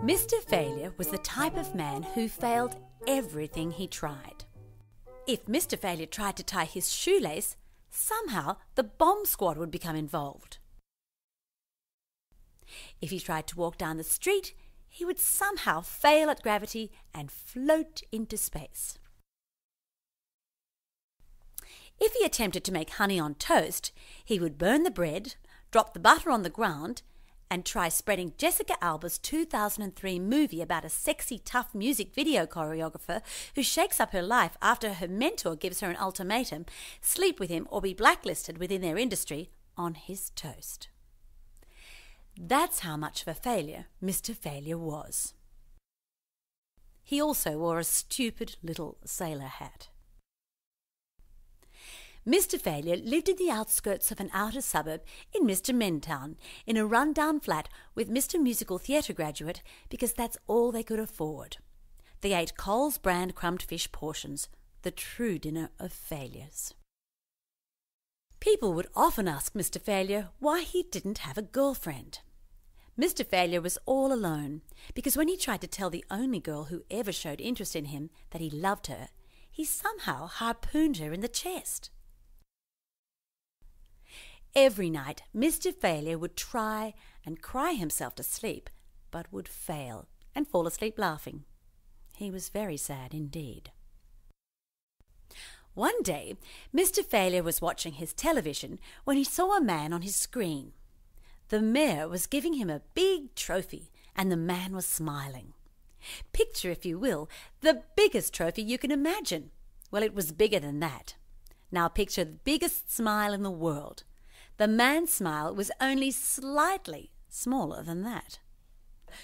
Mr. Failure was the type of man who failed everything he tried. If Mr. Failure tried to tie his shoelace, somehow the bomb squad would become involved. If he tried to walk down the street, he would somehow fail at gravity and float into space. If he attempted to make honey on toast, he would burn the bread, drop the butter on the ground, and try spreading Jessica Alba's 2003 movie about a sexy, tough music video choreographer who shakes up her life after her mentor gives her an ultimatum: sleep with him or be blacklisted within their industry, on his toast. That's how much of a failure Mr. Failure was. He also wore a stupid little sailor hat. Mr. Failure lived in the outskirts of an outer suburb in Mr. Mentown, in a run-down flat with Mr. Musical Theatre graduate, because that's all they could afford. They ate Coles brand crumbed fish portions, the true dinner of failures. People would often ask Mr. Failure why he didn't have a girlfriend. Mr. Failure was all alone, because when he tried to tell the only girl who ever showed interest in him that he loved her, he somehow harpooned her in the chest. Every night, Mr. Failure would try and cry himself to sleep, but would fail and fall asleep laughing. He was very sad indeed. One day, Mr. Failure was watching his television when he saw a man on his screen. The mayor was giving him a big trophy, and the man was smiling. Picture, if you will, the biggest trophy you can imagine. Well, it was bigger than that. Now picture the biggest smile in the world. The man's smile was only slightly smaller than that.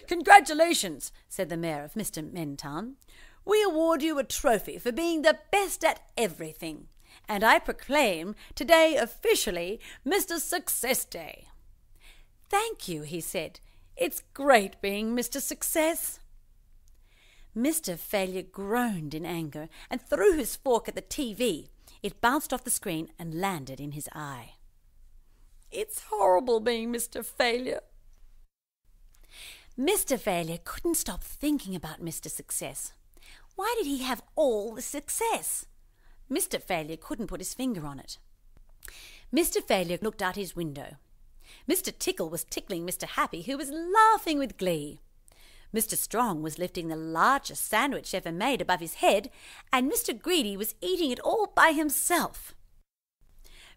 "Congratulations," said the mayor of Mr. Mentown. "We award you a trophy for being the best at everything, and I proclaim today officially Mr. Success Day." "Thank you," he said. "It's great being Mr. Success." Mr. Failure groaned in anger and threw his fork at the TV. It bounced off the screen and landed in his eye. "It's horrible being Mr. Failure." Mr. Failure couldn't stop thinking about Mr. Success. Why did he have all the success? Mr. Failure couldn't put his finger on it. Mr. Failure looked out his window. Mr. Tickle was tickling Mr. Happy, who was laughing with glee. Mr. Strong was lifting the largest sandwich ever made above his head, and Mr. Greedy was eating it all by himself.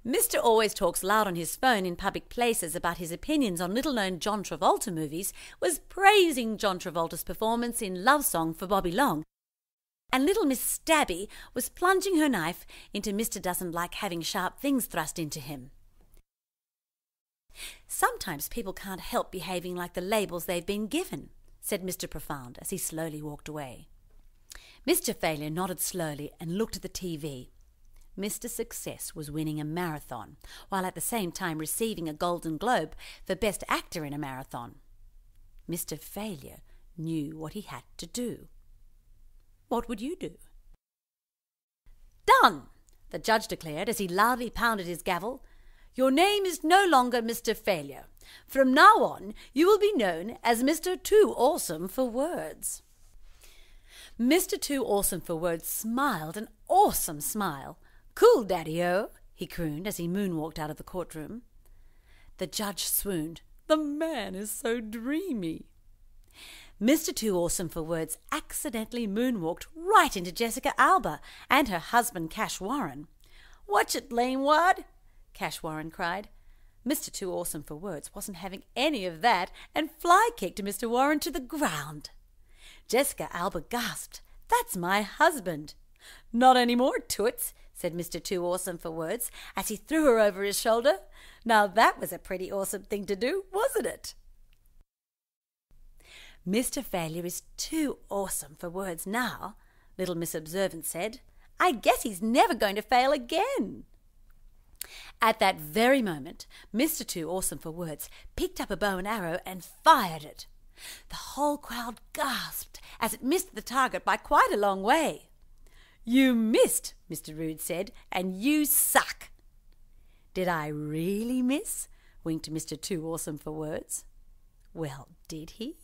Mr. Always Talks Loud on his phone in public places about his opinions on little-known John Travolta movies was praising John Travolta's performance in Love Song for Bobby Long, and little Miss Stabby was plunging her knife into Mr. Doesn't Like Having Sharp Things thrust into him. "Sometimes people can't help behaving like the labels they've been given," said Mr. Profound as he slowly walked away. Mr. Failure nodded slowly and looked at the TV. Mr. Success was winning a marathon, while at the same time receiving a Golden Globe for Best Actor in a Marathon. Mr. Failure knew what he had to do. What would you do? "Done!" the judge declared as he loudly pounded his gavel. "Your name is no longer Mr. Failure. From now on, you will be known as Mr. Too Awesome for Words." Mr. Too Awesome for Words smiled an awesome smile. "Cool, Daddy-O," he crooned as he moonwalked out of the courtroom. The judge swooned. "The man is so dreamy." Mr. Too Awesome for Words accidentally moonwalked right into Jessica Alba and her husband Cash Warren. "Watch it, lamewad," Cash Warren cried. Mr. Too Awesome for Words wasn't having any of that and fly-kicked Mr. Warren to the ground. Jessica Alba gasped. "That's my husband." "Not any more, toots," said Mr. Too Awesome for Words as he threw her over his shoulder. "Now that was a pretty awesome thing to do, wasn't it?" "Mr. Failure is too awesome for words now," little Miss Observant said. "I guess he's never going to fail again." At that very moment, Mr. Too Awesome for Words picked up a bow and arrow and fired it. The whole crowd gasped as it missed the target by quite a long way. "You missed," Mr. Rude said, "and you suck." "Did I really miss?" winked Mr. Too Awesome for Words. Well, did he?